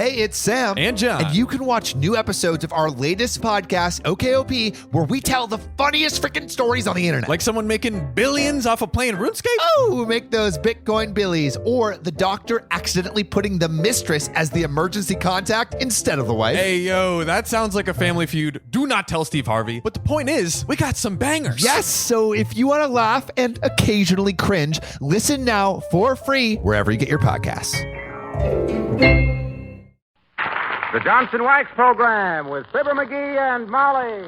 Hey, it's Sam. And John. And you can watch new episodes of our latest podcast, OKOP, where we tell the funniest freaking stories on the internet. Like someone making billions off of playing RuneScape? Oh, make those Bitcoin billies. Or the doctor accidentally putting the mistress as the emergency contact instead of the wife. Hey, yo, that sounds like a family feud. Do not tell Steve Harvey. But the point is, we got some bangers. Yes, so if you want to laugh and occasionally cringe, listen now for free wherever you get your podcasts. The Johnson Wax Program with Fibber, McGee, and Molly.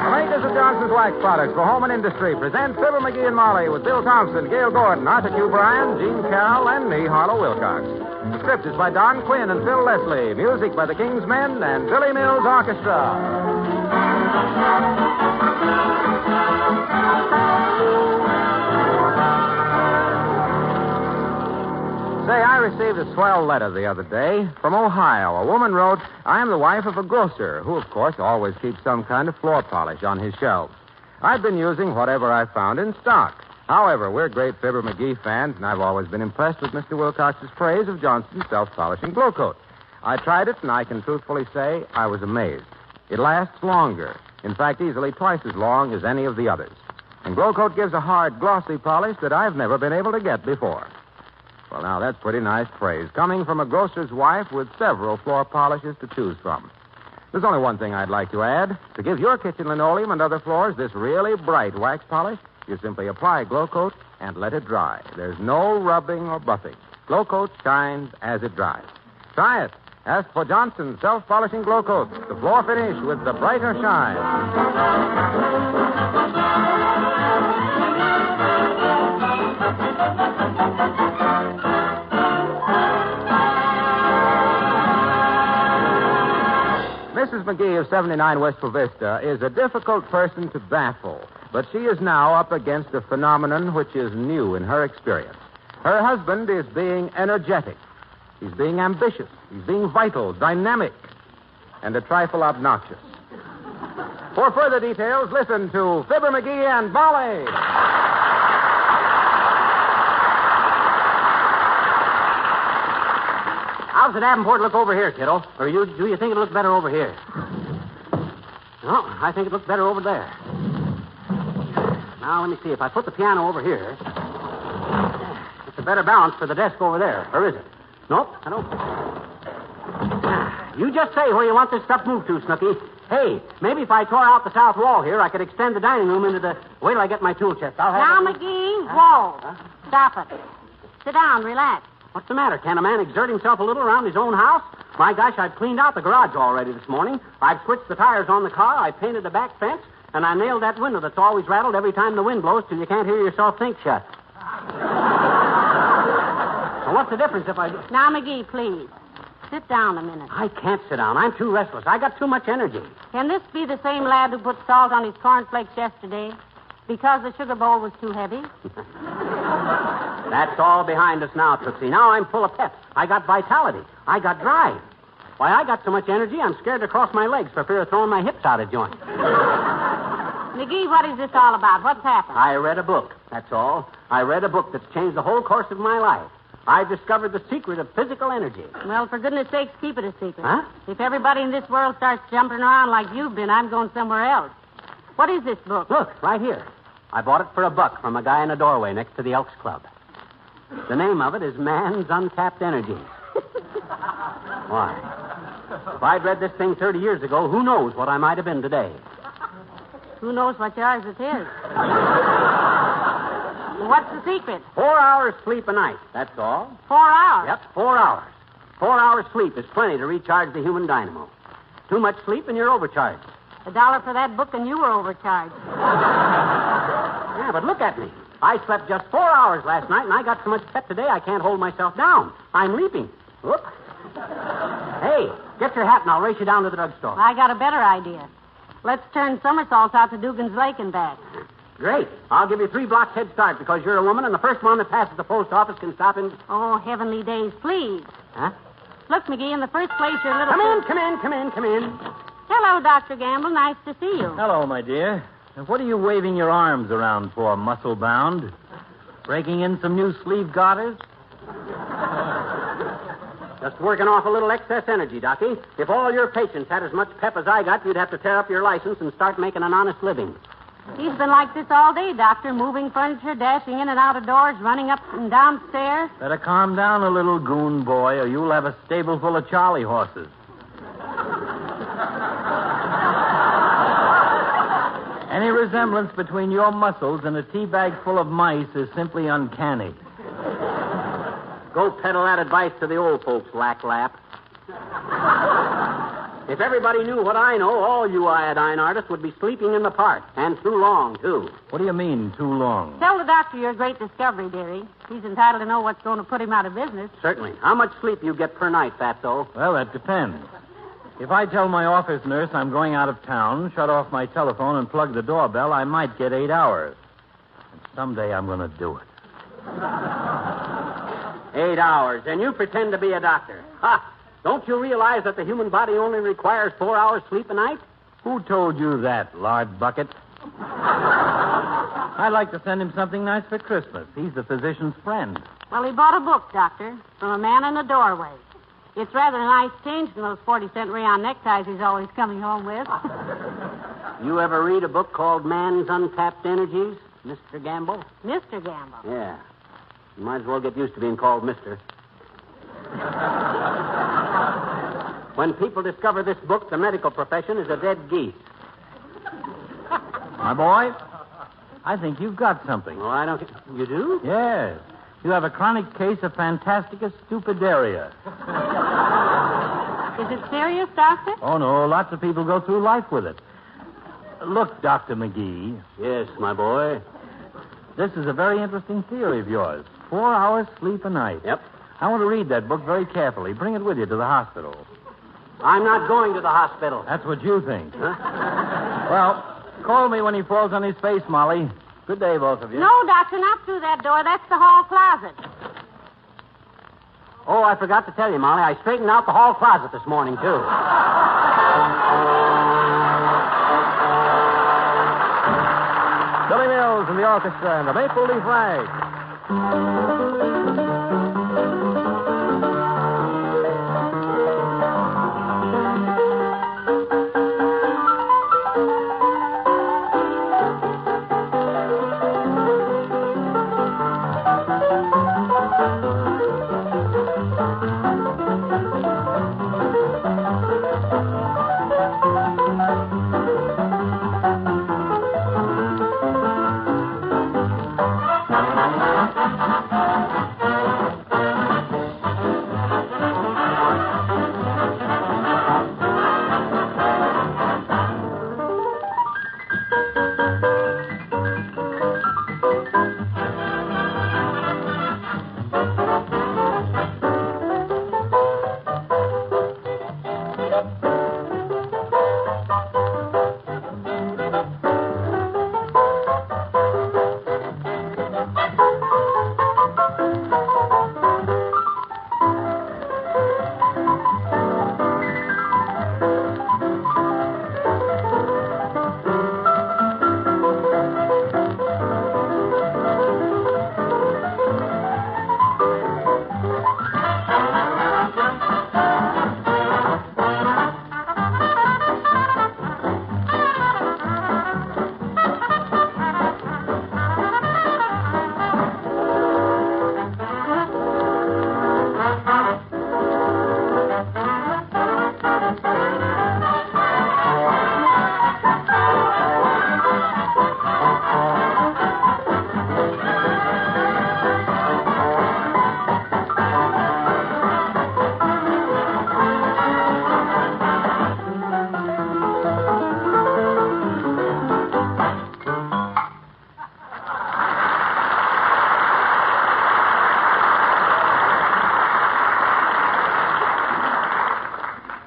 The makers of Johnson's Wax Products for home and industry present Fibber, McGee, and Molly with Bill Thompson, Gail Gordon, Arthur Q. Bryan, Gene Carroll, and me, Harlow Wilcox. The script is by Don Quinn and Phil Leslie. Music by the King's Men and Billy Mills Orchestra. Say, I received a swell letter the other day from Ohio. A woman wrote, I am the wife of a grocer who, of course, always keeps some kind of floor polish on his shelves. I've been using whatever I found in stock. However, we're great Fibber McGee fans, and I've always been impressed with Mr. Wilcox's praise of Johnson's self-polishing glow coat. I tried it, and I can truthfully say I was amazed. It lasts longer. In fact, easily twice as long as any of the others. And glow coat gives a hard, glossy polish that I've never been able to get before. Well, now, that's pretty nice praise, coming from a grocer's wife with several floor polishes to choose from. There's only one thing I'd like to add. To give your kitchen linoleum and other floors this really bright wax polish, you simply apply Glow Coat and let it dry. There's no rubbing or buffing. Glow Coat shines as it dries. Try it. Ask for Johnson's self-polishing Glow Coat, the floor finish with the brighter shine. Mrs. McGee of 79 Wistful Vista is a difficult person to baffle, but she is now up against a phenomenon which is new in her experience. Her husband is being energetic. He's being ambitious. He's being vital, dynamic, and a trifle obnoxious. For further details, listen to Fibber McGee and Molly. How's the Davenport look over here, kiddo? Or do you think it looks better over here? No, I think it looks better over there. Now, let me see. If I put the piano over here, it's a better balance for the desk over there. Or is it? Nope, I don't. You just say where you want this stuff moved to, Snooky. Hey, maybe if I tore out the south wall here, I could extend the dining room into the... Wait till I get my tool chest. I'll have Now, McGee, whoa. Stop it. Sit down, relax. What's the matter? Can a man exert himself a little around his own house? My gosh, I've cleaned out the garage already this morning. I've switched the tires on the car. I painted the back fence. And I nailed that window that's always rattled every time the wind blows till you can't hear yourself think shut. Well, what's the difference if I... Now, McGee, please. Sit down a minute. I can't sit down. I'm too restless. I got too much energy. Can this be the same lad who put salt on his cornflakes yesterday because the sugar bowl was too heavy? That's all behind us now, Tootsie. Now I'm full of pep. I got vitality. I got drive. Why, I got so much energy, I'm scared to cross my legs for fear of throwing my hips out of joint. McGee, what is this all about? What's happened? I read a book, that's all. I read a book that's changed the whole course of my life. I've discovered the secret of physical energy. Well, for goodness sakes, keep it a secret. Huh? If everybody in this world starts jumping around like you've been, I'm going somewhere else. What is this book? Look, right here. I bought it for $1 from a guy in a doorway next to the Elks Club. The name of it is Man's Untapped Energy. Why? If I'd read this thing 30 years ago, who knows what I might have been today? Who knows what yours it is? What's the secret? 4 hours sleep a night, that's all. 4 hours? Yep, 4 hours. 4 hours sleep is plenty to recharge the human dynamo. Too much sleep and you're overcharged. $1 for that book and you were overcharged. Yeah, but look at me. I slept just 4 hours last night, and I got so much pep today I can't hold myself down. I'm leaping. Whoop. Hey, get your hat and I'll race you down to the drugstore. I got a better idea. Let's turn somersaults out to Dugan's Lake and back. Great. I'll give you 3 blocks head start because you're a woman and the first one that passes the post office can stop in... Oh, heavenly days, please. Huh? Look, McGee, in the first place, your little... Come in. Hello, Dr. Gamble. Nice to see you. Hello, my dear. What are you waving your arms around for, muscle-bound? Breaking in some new sleeve garters? Just working off a little excess energy, Docky. If all your patients had as much pep as I got, you'd have to tear up your license and start making an honest living. He's been like this all day, Doctor, moving furniture, dashing in and out of doors, running up and down stairs. Better calm down a little, goon boy, or you'll have a stable full of Charlie horses. Any resemblance between your muscles and a tea bag full of mice is simply uncanny. Go peddle that advice to the old folks, lap. If everybody knew what I know, all you iodine artists would be sleeping in the park. And too long, too. What do you mean, too long? Tell the doctor your great discovery, dearie. He's entitled to know what's going to put him out of business. Certainly. How much sleep you get per night, Fatso? Well, that depends. If I tell my office nurse I'm going out of town, shut off my telephone, and plug the doorbell, I might get 8 hours. And someday I'm going to do it. 8 hours. And you pretend to be a doctor. Ha! Don't you realize that the human body only requires 4 hours sleep a night? Who told you that, lard bucket? I'd like to send him something nice for Christmas. He's the physician's friend. Well, he bought a book, Doctor, from a man in a doorway. It's rather a nice change from those 40-cent rayon neckties he's always coming home with. You ever read a book called Man's Untapped Energies, Mr. Gamble? Mr. Gamble. Yeah. You might as well get used to being called Mr. When people discover this book, the medical profession is a dead geese. My boy, I think you've got something. Oh, I don't... You do? Yes. You have a chronic case of fantasticus stupidaria. Is it serious, Doctor? Oh, no. Lots of people go through life with it. Look, Dr. McGee. Yes, my boy. This is a very interesting theory of yours. 4 hours sleep a night. Yep. I want to read that book very carefully. Bring it with you to the hospital. I'm not going to the hospital. That's what you think. Huh? Well, call me when he falls on his face, Molly. Good day, both of you. No, Doctor, not through that door. That's the hall closet. Oh, I forgot to tell you, Molly. I straightened out the hall closet this morning, too. Billy Mills and the orchestra and the Maple Leaf Rag.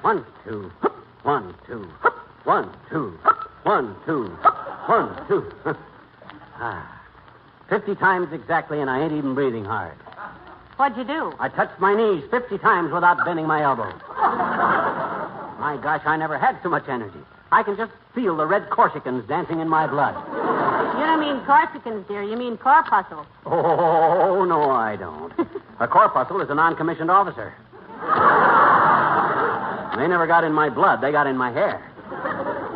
One, two. 1, 2. 1, 2. 1, 2. 1, 2. 50 times exactly, and I ain't even breathing hard. What'd you do? I touched my knees 50 times without bending my elbows. My gosh, I never had so much energy. I can just feel the red Corsicans dancing in my blood. You don't mean Corsicans, dear. You mean corpuscles. Oh, no, I don't. A corpuscle is a non-commissioned officer. They never got in my blood. They got in my hair.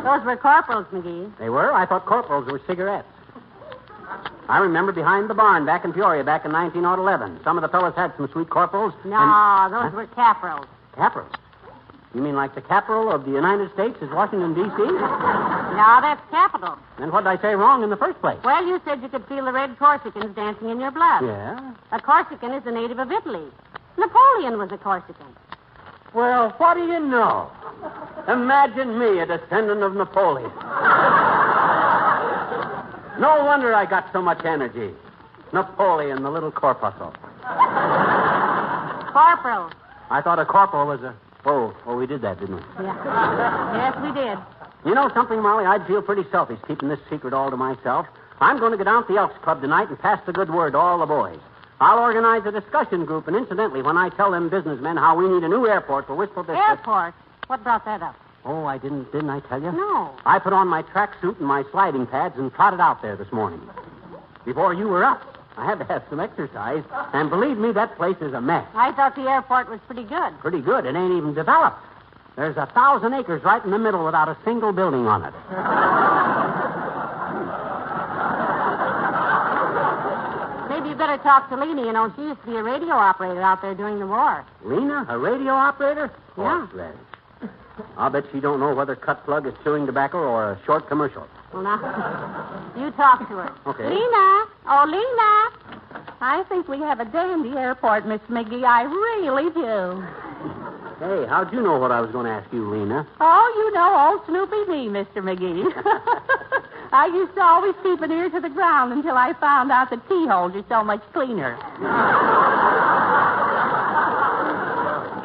Those were corporals, McGee. They were? I thought corporals were cigarettes. I remember behind the barn back in Peoria back in 1911. Some of the fellas had some sweet corporals. No, those were caporals. Caporals? You mean like the capital of the United States is Washington, D.C.? No, that's capital. Then what did I say wrong in the first place? Well, you said you could feel the red Corsicans dancing in your blood. Yeah? A Corsican is a native of Italy. Napoleon was a Corsican. Well, what do you know? Imagine me, a descendant of Napoleon. No wonder I got so much energy. Napoleon, the little corpuscle. Corporal. I thought a corporal was a... Oh, we did that, didn't we? Yeah. Yes, we did. You know something, Molly? I'd feel pretty selfish keeping this secret all to myself. I'm going to go down to the Elks Club tonight and pass the good word to all the boys. I'll organize a discussion group, and incidentally, when I tell them businessmen how we need a new airport for Wistful District... Airport? What brought that up? Oh, I didn't I tell you? No. I put on my tracksuit and my sliding pads and trotted out there this morning. Before you were up. I had to have some exercise, and believe me, that place is a mess. I thought the airport was pretty good. Pretty good. It ain't even developed. There's 1,000 acres right in the middle without a single building on it. Maybe you better talk to Lena. You know, she used to be a radio operator out there during the war. Lena, a radio operator? Yeah. Oh, I'll bet she don't know whether cut plug is chewing tobacco or a short commercial. Well, now, you talk to her. Okay. Lena! Oh, Lena! I think we have a dandy airport, Miss McGee. I really do. Hey, how'd you know what I was going to ask you, Lena? Oh, you know old Snoopy me, Mr. McGee. I used to always keep an ear to the ground until I found out the keyholes are so much cleaner.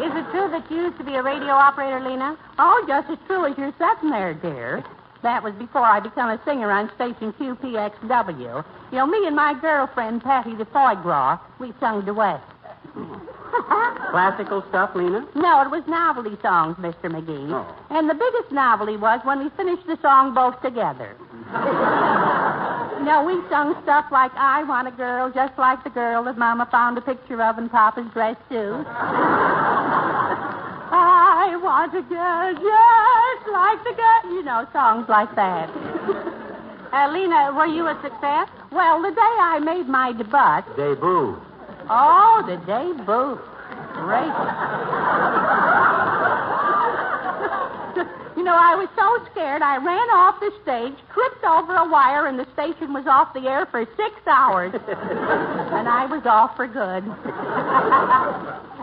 Is it true that you used to be a radio operator, Lena? Oh, just as true as you're sitting there, dear. That was before I became a singer on station QPXW. You know, me and my girlfriend, Patty the Foie Gras, we sung duets. Classical stuff, Lena? No, it was novelty songs, Mr. McGee. Oh. And the biggest novelty was when we finished the song both together. You know, we sung stuff like, I want a girl just like the girl that Mama found a picture of in Papa's dress suit. I want a girl just like the girl. You know, songs like that. Lena, were you a success? Well, the day I made my debut... Debut. Oh, the debut. Great. You know, I was so scared, I ran off the stage, tripped over a wire, and the station was off the air for 6 hours. And I was off for good.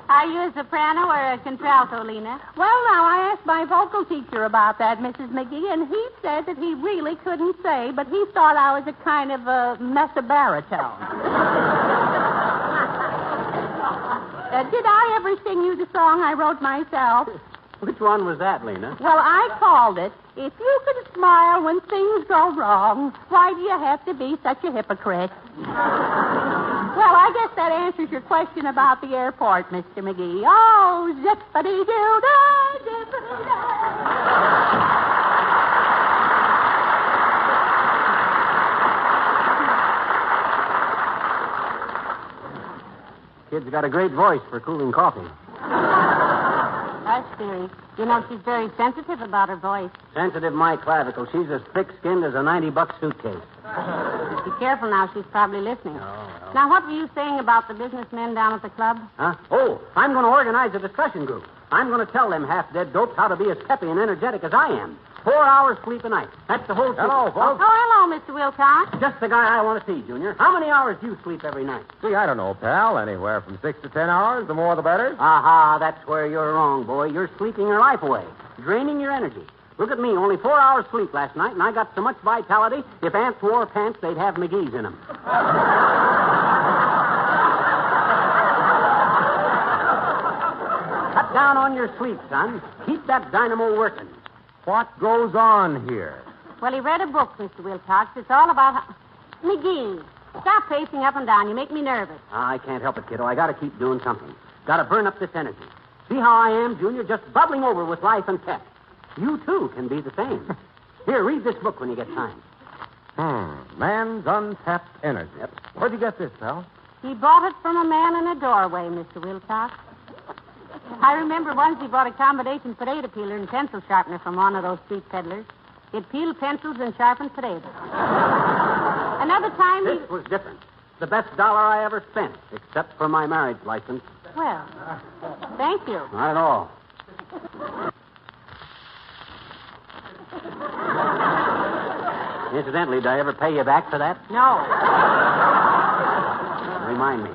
Are you a soprano or a contralto, Lena? Well, now, I asked my vocal teacher about that, Mrs. McGee, and he said that he really couldn't say, but he thought I was a kind of a mezzo-baritone. Did I ever sing you the song I wrote myself? Which one was that, Lena? Well, I called it, If You Can Smile When Things Go Wrong, Why Do You Have to Be Such a Hypocrite? Well, I guess that answers your question about the airport, Mr. McGee. Oh, zippity-doo-dah, zippity-dah. Kid's got a great voice for cooling coffee. That's dearie. You know, she's very sensitive about her voice. Sensitive my clavicle. She's as thick-skinned as a $90 suitcase. Be careful now. She's probably listening. Oh. Now, what were you saying about the businessmen down at the club? Huh? Oh, I'm going to organize a discussion group. I'm going to tell them half-dead dopes how to be as peppy and energetic as I am. 4 hours sleep a night. That's the whole secret. Hello, folks. Oh, hello, Mr. Wilcox. Just the guy I want to see, Junior. How many hours do you sleep every night? Gee, I don't know, pal. Anywhere from 6 to 10 hours. The more, the better. Aha, that's where you're wrong, boy. You're sleeping your life away, draining your energy. Look at me, only 4 hours sleep last night, and I got so much vitality, if ants wore pants, they'd have McGee's in them. Cut down on your sleep, son. Keep that dynamo working. What goes on here? Well, he read a book, Mr. Wilcox. It's all about how... McGee, stop pacing up and down. You make me nervous. I can't help it, kiddo. I got to keep doing something. Got to burn up this energy. See how I am, Junior? Just bubbling over with life and pep. You, too, can be the same. Here, read this book when you get time. Man's Untapped Energy. Yep. Where'd you get this, pal? He bought it from a man in a doorway, Mr. Wilcox. I remember once he bought a combination potato peeler and pencil sharpener from one of those street peddlers. It peeled pencils and sharpened potatoes. Another time he... This was different. The best dollar I ever spent, except for my marriage license. Well, thank you. Not at all. Incidentally, did I ever pay you back for that? No. Remind me.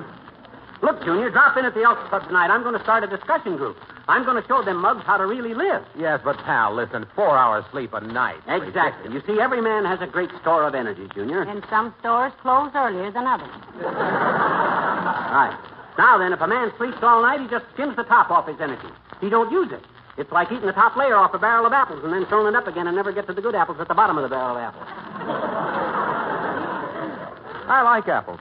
Look, Junior, drop in at the Elks Club tonight. I'm going to start a discussion group. I'm going to show them mugs how to really live. Yes, but, pal, listen, 4 hours sleep a night. Exactly. You see, every man has a great store of energy, Junior. And some stores close earlier than others. Right. Now then, if a man sleeps all night, he just skims the top off his energy. He don't use it. It's like eating the top layer off a barrel of apples and then throwing it up again and never get to the good apples at the bottom of the barrel of apples. I like apples.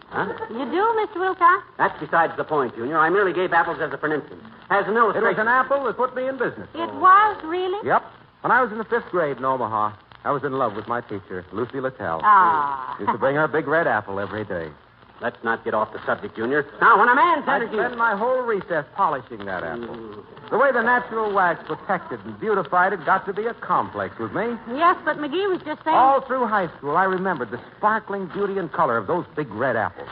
Huh? You do, Mr. Wilcox? That's besides the point, Junior. I merely gave apples as a for instance. As an It was illustration. an apple that put me in business. It was, really? Yep. When I was in the 5th grade in Omaha, I was in love with my teacher, Lucy Littell. Ah. Used to bring her a big red apple every day. Let's not get off the subject, Junior. Now, when a man's I'd energy... spend my whole recess polishing that apple. The way the natural wax protected and beautified it got to be a complex with me. Yes, but McGee was just saying... All through high school, I remembered the sparkling beauty and color of those big red apples.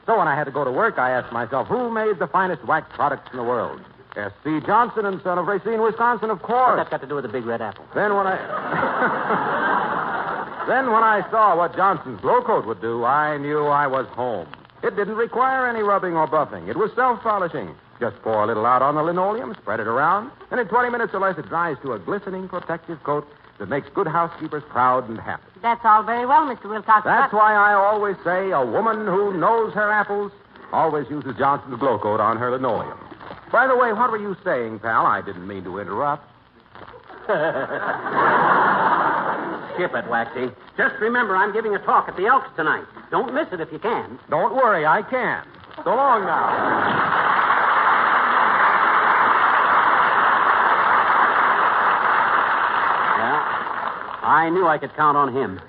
So when I had to go to work, I asked myself, who made the finest wax products in the world? S.C. Johnson and Son of Racine, Wisconsin, of course. What's that got to do with the big red apple? Then when I... Then when I saw what Johnson's glow coat would do, I knew I was home. It didn't require any rubbing or buffing. It was self-polishing. Just pour a little out on the linoleum, spread it around, and in 20 minutes or less it dries to a glistening protective coat that makes good housekeepers proud and happy. That's all very well, Mr. Wilcox. That's but... why I always say a woman who knows her apples always uses Johnson's glow coat on her linoleum. By the way, what were you saying, pal? I didn't mean to interrupt. Skip it, Waxy. Just remember, I'm giving a talk at the Elks tonight. Don't miss it if you can. Don't worry, I can. So long now. I knew I could count on him.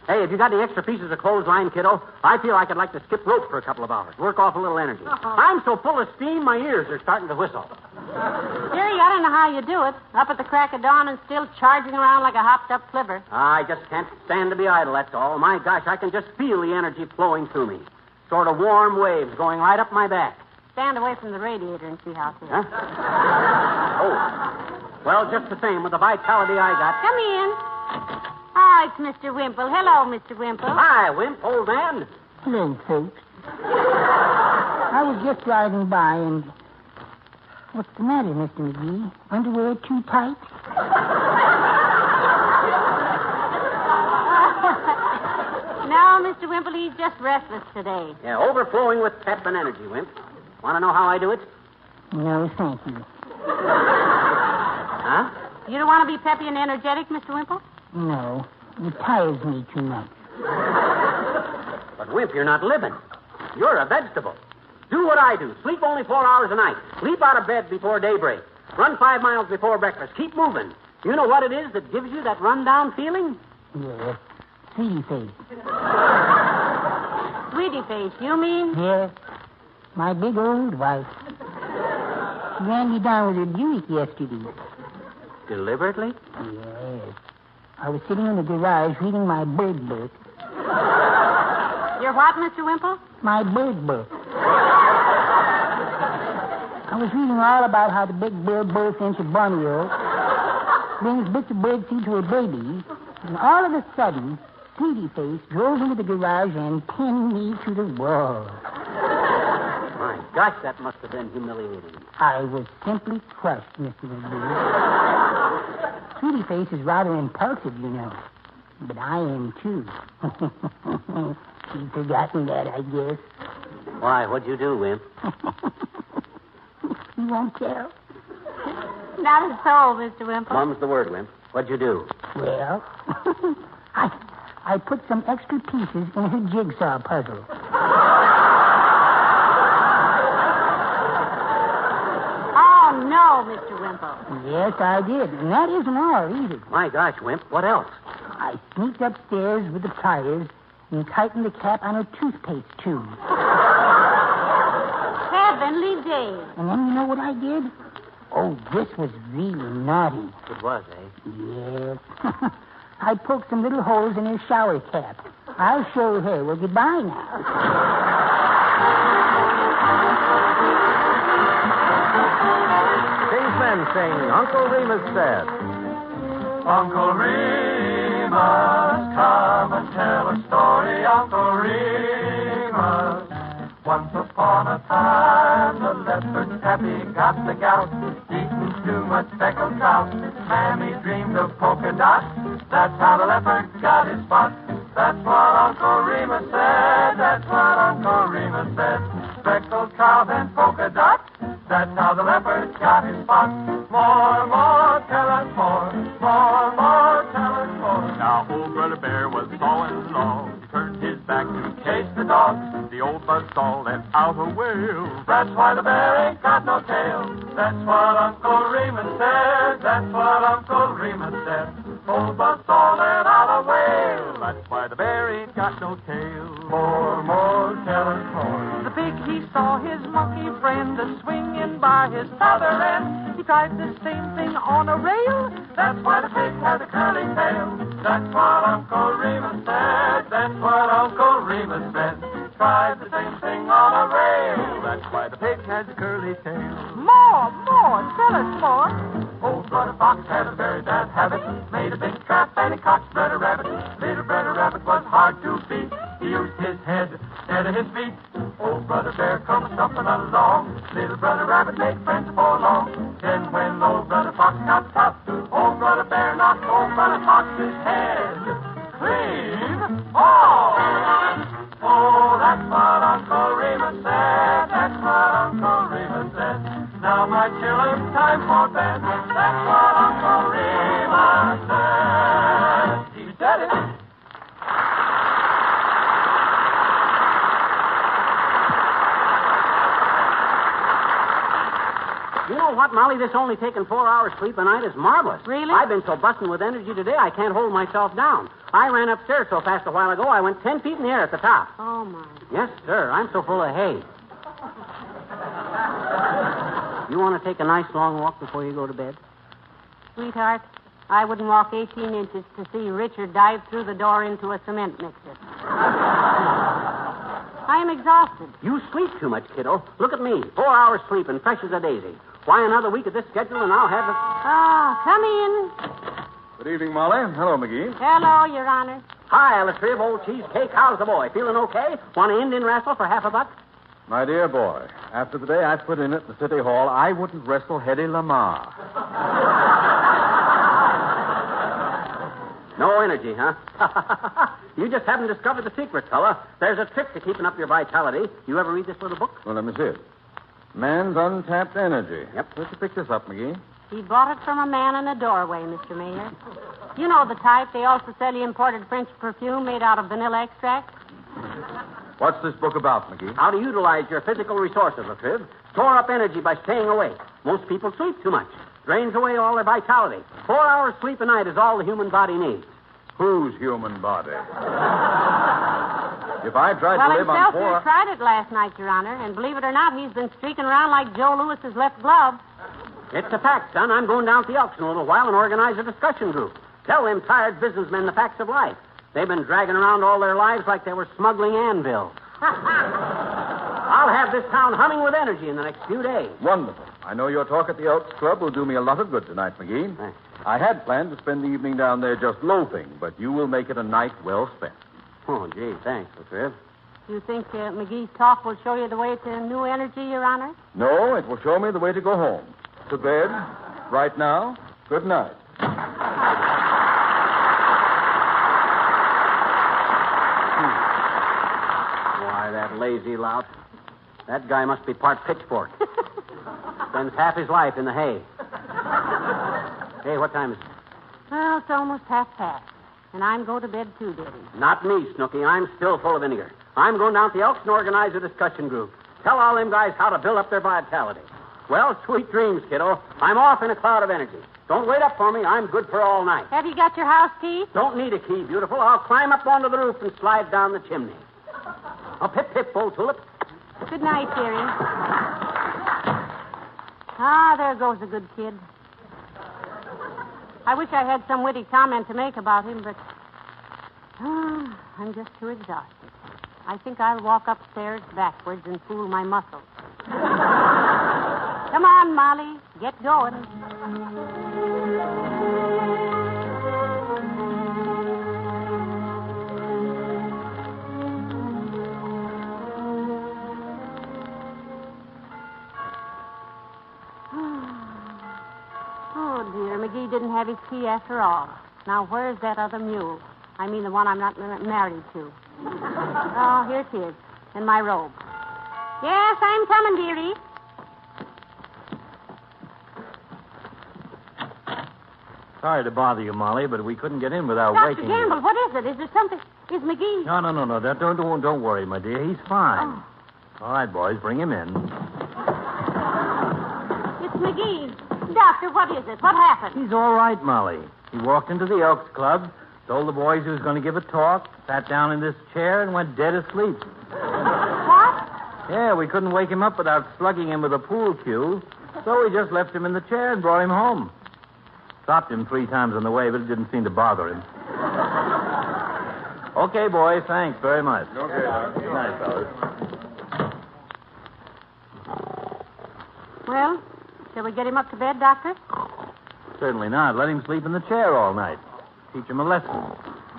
Hey, have you got any extra pieces of clothesline, kiddo? I feel like I'd like to skip rope for a couple of hours. Work off a little energy. I'm so full of steam, my ears are starting to whistle. Jerry, I don't know how you do it. Up at the crack of dawn and still charging around like a hopped-up flivver. I just can't stand to be idle, that's all. My gosh, I can just feel the energy flowing through me. Sort of warm waves going right up my back. Stand away from the radiator and see how it feels. Huh? Oh. Well, just the same, with the vitality I got. Come in. Oh, it's Mr. Wimple. Hello, Mr. Wimple. Hi, Wimp, old man. Hello, folks. I was just driving by and... What's the matter, Mr. McGee? Underwear too tight? No, Mr. Wimple, he's just restless today. Yeah, overflowing with pep and energy, Wimp. Want to know how I do it? No, thank you. Huh? You don't want to be peppy and energetic, Mr. Wimple? No, it tires me too much. But, Wimp, you're not living. You're a vegetable. Do what I do. Sleep only 4 hours a night. Leap out of bed before daybreak. Run 5 miles before breakfast. Keep moving. You know what it is that gives you that run-down feeling? Yes. Sweetie face. Sweetie face, you mean? Yes. My big old wife. She ran me down with her Buick yesterday. Deliberately? Yes. I was sitting in the garage reading my bird book. You're what, Mr. Wimple? My bird book. I was reading all about how the big bird bursts into Borneo, brings bits of bird seed to a baby, and all of a sudden, Sweetie Face drove into the garage and pinned me to the wall. My gosh, that must have been humiliating. I was simply crushed, Mr. McGee. Sweetie Face is rather impulsive, you know. But I am, too. She's forgotten that, I guess. Why, what'd you do, Wimp? You won't tell? Not at all, Mr. Wimple. Mum's the word, Wimp. What'd you do? Well, I put some extra pieces in her jigsaw puzzle. Oh, No, Mr. Wimple. Yes, I did. And that isn't all either. My gosh, Wimp, what else? I sneaked upstairs with the pliers and tightened the cap on a toothpaste tube. Heavenly days. And then you know what I did? Oh, this was really naughty. It was, eh? Yes. I poked some little holes in her shower cap. I'll show her. Well, goodbye now. King's Men sing Uncle Remus Said. Uncle Remus, come and tell a story, Uncle Remus. Once upon a time, the leopard Tappy got the gout, eating too much speckled trout. Mammy dreamed of polka dots. That's how the leopard got his spots. That's what Uncle Remus said. That's what Uncle Remus said. Speckled trout and polka dots. That's how the leopard got his spots. More, tell us more. More, tell us more. Now old Brother Bear was sawing logs. He turned his back to chase the dogs. The old buzzsaw let out a wail. That's why the bear ain't got no tail. That's what Uncle Remus said. That's what Uncle Remus said. Old buzzsaw let out a wail. That's why the bear ain't got no tail. More, tell us more. The pig, he saw his monkey friend swinging by his other end. He tried the same thing on a rail. That's why the pig has a curly tail. That's what Uncle Remus said. That's what Uncle Remus said. Tried the same thing on a rail. That's why the pig has a curly tail. More, tell us more. Old Brother Fox had a very bad habit. Made a big trap and he caught Brother Rabbit. Little Brother Rabbit was hard to beat. He used his head instead of his feet. Old Brother Bear come stumping along. Little Brother Rabbit made friends for long. Then when old Brother Fox got tough, old Brother Bear knocked old Brother Fox's head clean off. Oh, that's what Uncle Remus said. That's what Uncle Remus said. Now, my children, time for bed. That's what Uncle Remus said. He said it. You know what, Molly? This only taking 4 hours sleep a night is marvelous. Really? I've been so busting with energy today, I can't hold myself down. I ran upstairs so fast a while ago, I went 10 feet in the air at the top. Oh, my. Yes, sir. I'm so full of hay. You want to take a nice long walk before you go to bed? Sweetheart, I wouldn't walk 18 inches to see Richard dive through the door into a cement mixer. I am exhausted. You sleep too much, kiddo. Look at me. 4 hours sleep and fresh as a daisy. Why, another week of this schedule and I'll have it. Ah, come in. Good evening, Molly. Hello, McGee. Hello, Your Honor. Hi, Alice Tribb, old cheesecake. How's the boy? Feeling okay? Want an Indian wrestle for $50? My dear boy, after the day I put in at the City Hall, I wouldn't wrestle Hedy Lamar. No energy, huh? You just haven't discovered the secret, fella. There's a trick to keeping up your vitality. You ever read this little book? Well, let me see it. Man's Untapped Energy. Yep. Where'd you pick this up, McGee? He bought it from a man in a doorway, Mr. Mayor. You know the type. They also sell you imported French perfume made out of vanilla extract. What's this book about, McGee? How to utilize your physical resources, Latriv. Store up energy by staying awake. Most people sleep too much. Drains away all their vitality. 4 hours sleep a night is all the human body needs. Whose human body? If I tried Well, to live on himself 4 here tried it last night, Your Honor, and believe it or not, he's been streaking around like Joe Lewis's left glove. It's a fact, son. I'm going down to the Elks in a little while and organize a discussion group. Tell them tired businessmen the facts of life. They've been dragging around all their lives like they were smuggling anvils. I'll have this town humming with energy in the next few days. Wonderful. I know your talk at the Elks Club will do me a lot of good tonight, McGee. Thanks. I had planned to spend the evening down there just loafing, but you will make it a night well spent. Oh, gee, thanks, Latriv. You think McGee's talk will show you the way to new energy, Your Honor? No, it will show me the way to go home. To bed, right now. Good night. Why, that lazy lout. That guy must be part pitchfork. Spends half his life in the hay. Hey, what time is it? Well, it's almost 1:30. And I'm going to bed too, Daddy. Not me, Snooky. I'm still full of vinegar. I'm going down to the Elks and organize a discussion group. Tell all them guys how to build up their vitality. Well, sweet dreams, kiddo. I'm off in a cloud of energy. Don't wait up for me. I'm good for all night. Have you got your house key? Don't need a key, beautiful. I'll climb up onto the roof and slide down the chimney. Oh, pip, pip, old tulip. Good night, dearie. Ah, there goes a good kid. I wish I had some witty comment to make about him, but I'm just too exhausted. I think I'll walk upstairs backwards and fool my muscles. Come on, Molly. Get going. Oh, dear. McGee didn't have his key after all. Now, where's that other mule? I mean the one I'm not married to. Oh, here it is, in my robe. Yes, I'm coming, dearie. Sorry to bother you, Molly, but we couldn't get in without Dr. waking Gamble, you. what is it? Is there something? Is McGee... No. Don't worry, my dear. He's fine. All right, boys, bring him in. It's McGee. Doctor, what is it? What happened? He's all right, Molly. He walked into the Elks Club, told the boys he was going to give a talk, sat down in this chair, and went dead asleep. What? Yeah, we couldn't wake him up without slugging him with a pool cue, so we just left him in the chair and brought him home. Stopped him 3 times on the way, but it didn't seem to bother him. Okay, boys, thanks very much. Okay. Good night, fellas. Well, shall we get him up to bed, Doctor? Certainly not. Let him sleep in the chair all night. Teach him a lesson.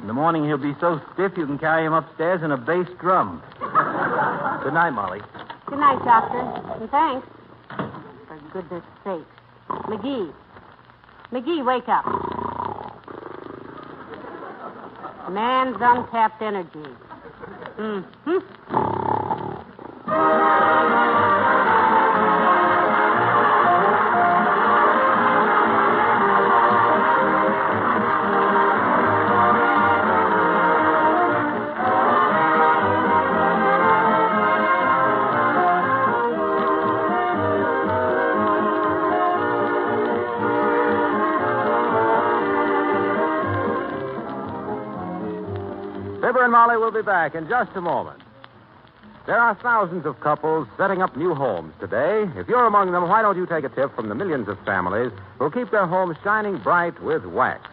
In the morning, he'll be so stiff you can carry him upstairs in a bass drum. Good night, Molly. Good night, Doctor. And thanks. For goodness sake. McGee. McGee, wake up. Man's untapped energy. Mm-hmm. Fibber and Molly will be back in just a moment. There are thousands of couples setting up new homes today. If you're among them, why don't you take a tip from the millions of families who'll keep their homes shining bright with wax?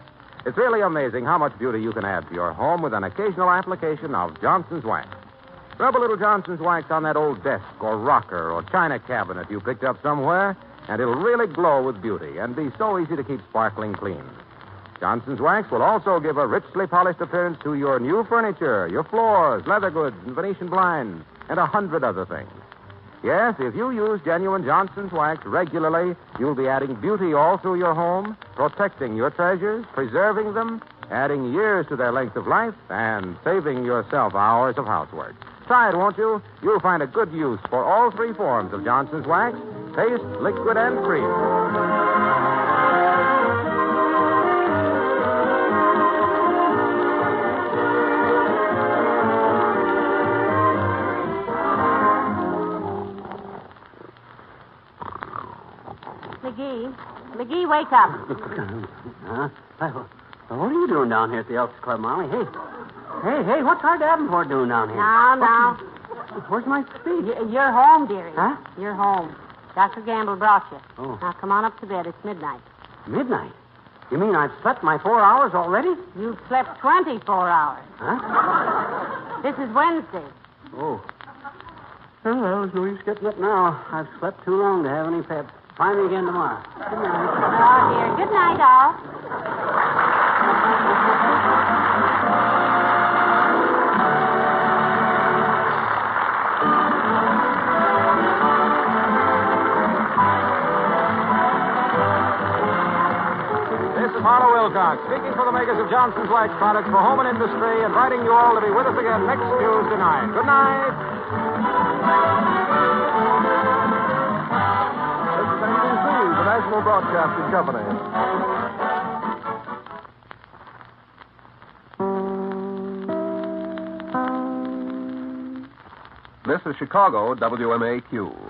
It's really amazing how much beauty you can add to your home with an occasional application of Johnson's Wax. Rub a little Johnson's Wax on that old desk or rocker or china cabinet you picked up somewhere, and it'll really glow with beauty and be so easy to keep sparkling clean. Johnson's Wax will also give a richly polished appearance to your new furniture, your floors, leather goods, and Venetian blinds, and 100 other things. Yes, if you use genuine Johnson's Wax regularly, you'll be adding beauty all through your home, protecting your treasures, preserving them, adding years to their length of life, and saving yourself hours of housework. Try it, won't you? You'll find a good use for all 3 forms of Johnson's Wax: paste, liquid, and cream. McGee, wake up. Huh? What are you doing down here at the Elks Club, Molly? Hey, what's our Davenport doing down here? Now. Where's my speech? You're home, dearie. Huh? You're home. Dr. Gamble brought you. Oh. Now, come on up to bed. It's midnight. Midnight? You mean I've slept my 4 hours already? You've slept 24 hours. Huh? This is Wednesday. Oh. Well, there's no use getting up now. I've slept too long to have any pep. Find me again tomorrow. Good night. Oh, dear. Good night, all. This is Harlow Wilcox, speaking for the makers of Johnson's Wax products for home and industry, inviting you all to be with us again next Tuesday night. Good night. This is NBC, the National Broadcasting Company. This is Chicago, WMAQ.